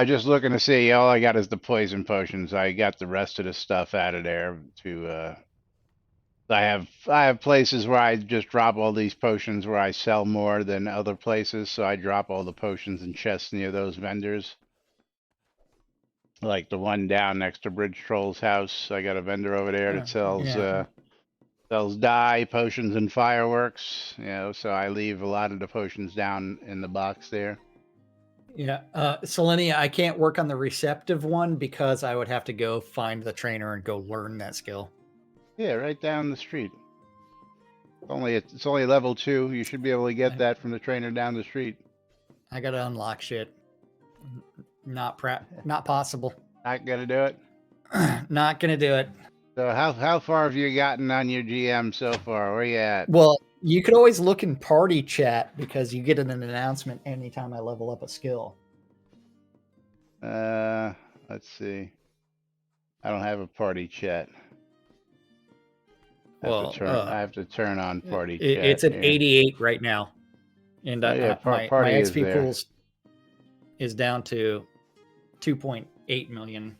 Just looking to see. All I got is the poison potions. I got the rest of the stuff out of there to, I have places where I just drop all these potions where I sell more than other places, so I drop all the potions in chests near those vendors. Like the one down next to Bridge Troll's house. I got a vendor over there that sells Yeah. sells dye, potions, and fireworks. You know, so I leave a lot of the potions down in the box there. Yeah. Selenia, I can't work on the receptive one because I would have to go find the trainer and go learn that skill. Yeah, right down the street. It's only level 2. You should be able to get that from the trainer down the street. I gotta unlock shit. Not possible. Not gonna do it. Not gonna do it. So how far have you gotten on your GM so far? Where you at? Well, you could always look in party chat because you get an announcement anytime I level up a skill. Let's see. I don't have a party chat. I have to turn on party chat. It's at 88 right now, and yeah, my XP pools is down to 2.8 million.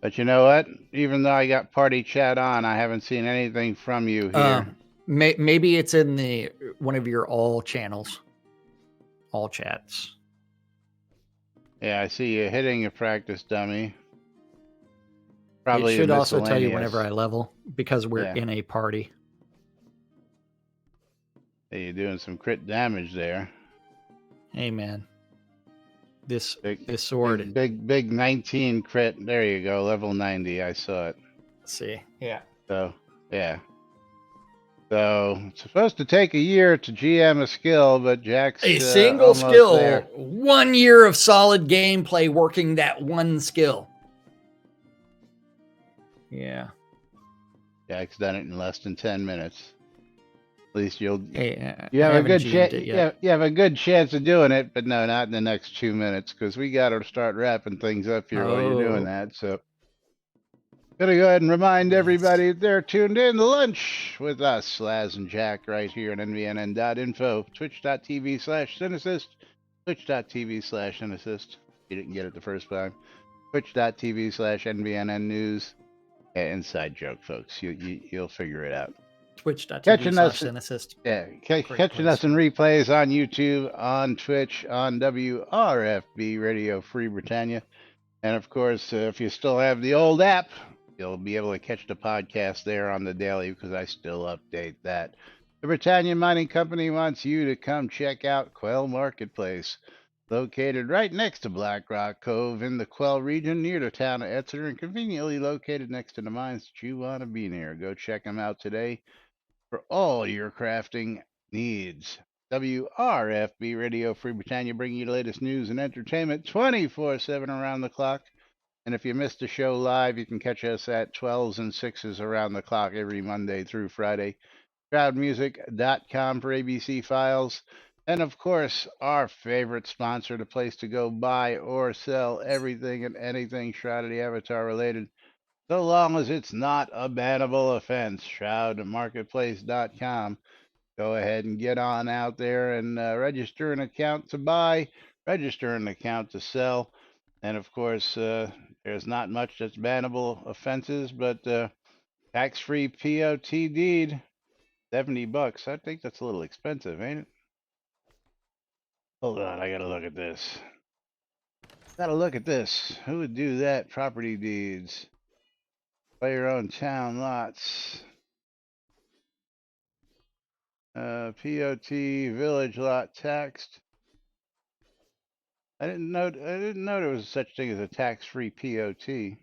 But you know what? Even though I got party chat on, I haven't seen anything from you here. Maybe it's in the one of your all channels, all chats. Yeah, I see you hitting a practice dummy. Probably it should also tell you whenever I level because we're in a party. Hey, you're doing some crit damage there. Hey man, this sword, big 19 crit. There you go, level 90. I saw it. Let's see, yeah. So yeah. So it's supposed to take a year to GM a skill, but Jack's a single skill. There. 1 year of solid gameplay working that one skill. Yeah. Jack's done it in less than 10 minutes. At least you have a good chance. You have a good chance of doing it, but no, not in the next 2 minutes because we got to start wrapping things up here while you're doing that. So, gonna go ahead and remind everybody they're tuned in to lunch with us, Laz and Jack, right here at NBNN.info, twitch.tv/Cynicist, twitch.tv/Cynicist. You didn't get it the first time. Twitch.tv/NBNN News. Inside joke, folks. You'll figure it out. Twitch.tv/Cynicist. Yeah, catching us in replays on YouTube, on Twitch, on WRFB Radio Free Britannia. And of course, if you still have the old app, You'll be able to catch the podcast there on the daily because I still update that. The Britannia Mining Company wants you to come check out Quell Marketplace, located right next to Black Rock Cove in the Quell region near the town of Exeter and conveniently located next to the mines that you want to be near. Go check them out today for all your crafting needs. WRFB Radio Free Britannia bringing you the latest news and entertainment 24/7 around the clock. And if you missed the show live, you can catch us at 12s and 6s around the clock every Monday through Friday. Shroudmusic.com for ABC files. And of course, our favorite sponsor, the place to go buy or sell everything and anything Shroud of the Avatar related, so long as it's not a bannable offense. Shroudmarketplace.com. Go ahead and get on out there and register an account to buy, register an account to sell. And of course, there's not much that's bannable offenses, but tax-free POT deed, $70. I think that's a little expensive, ain't it? Hold on, I gotta look at this. Gotta look at this. Who would do that? Property deeds. Buy your own town lots. POT village lot taxed. I didn't know there was such thing as a tax-free POT.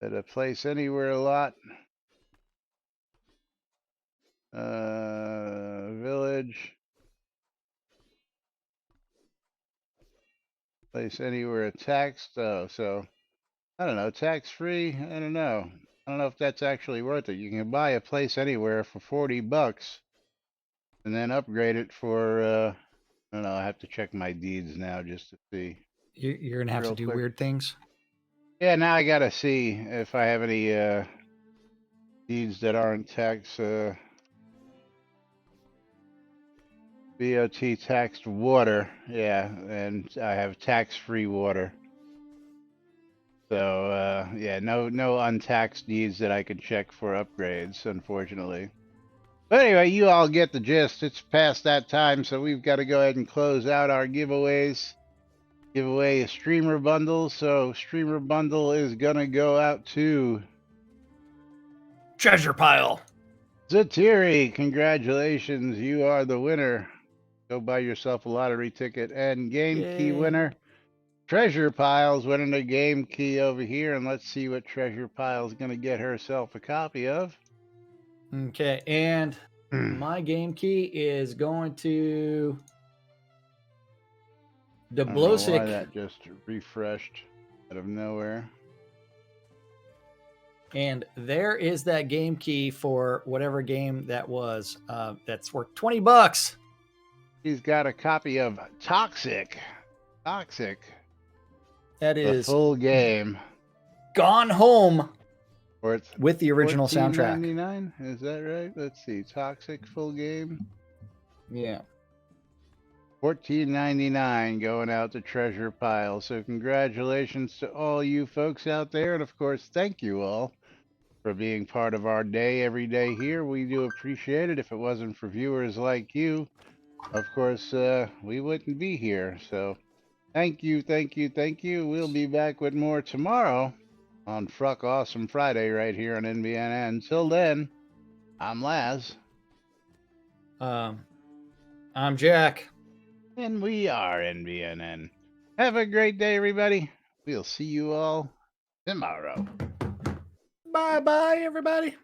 At a place anywhere lot. Village. Place anywhere taxed. Oh, so I don't know, tax-free. I don't know. I don't know if that's actually worth it. You can buy a place anywhere for $40 and then upgrade it for I don't know, I have to check my deeds now just to see. You're gonna have to Real do quick. weird things. Yeah, now I gotta see if I have any deeds that aren't tax BOT taxed water. Yeah, and I have tax-free water. So yeah, no untaxed deeds that I can check for upgrades, unfortunately. But anyway, you all get the gist. It's past that time, so we've got to go ahead and close out our giveaways. Give away a streamer bundle. So streamer bundle is gonna go out to Treasure pile. Zatiri. Congratulations, you are the winner. Go buy yourself a lottery ticket. And game key Yay. winner, Treasure Pile's winning a game key over here, and let's see what Treasure Pile's gonna get herself a copy of. Okay, and my game key is going to the I don't know why Blosick. that just refreshed out of nowhere. And there is that game key for whatever game that was. That's worth $20. He's got a copy of Toxic. That The is full game. Gone Home Or it's with the original soundtrack. $14.99? Is that right? Let's see. Toxic full game. Yeah. $14.99 going out to Treasure Pile. So congratulations to all you folks out there, and of course, thank you all for being part of our day every day here. We do appreciate it. If it wasn't for viewers like you, of course, we wouldn't be here. So thank you. We'll be back with more tomorrow on Fruck Awesome Friday right here on NBNN. Till then, I'm Laz. I'm Jack. And we are NBNN. Have a great day, everybody. We'll see you all tomorrow. Bye-bye, everybody.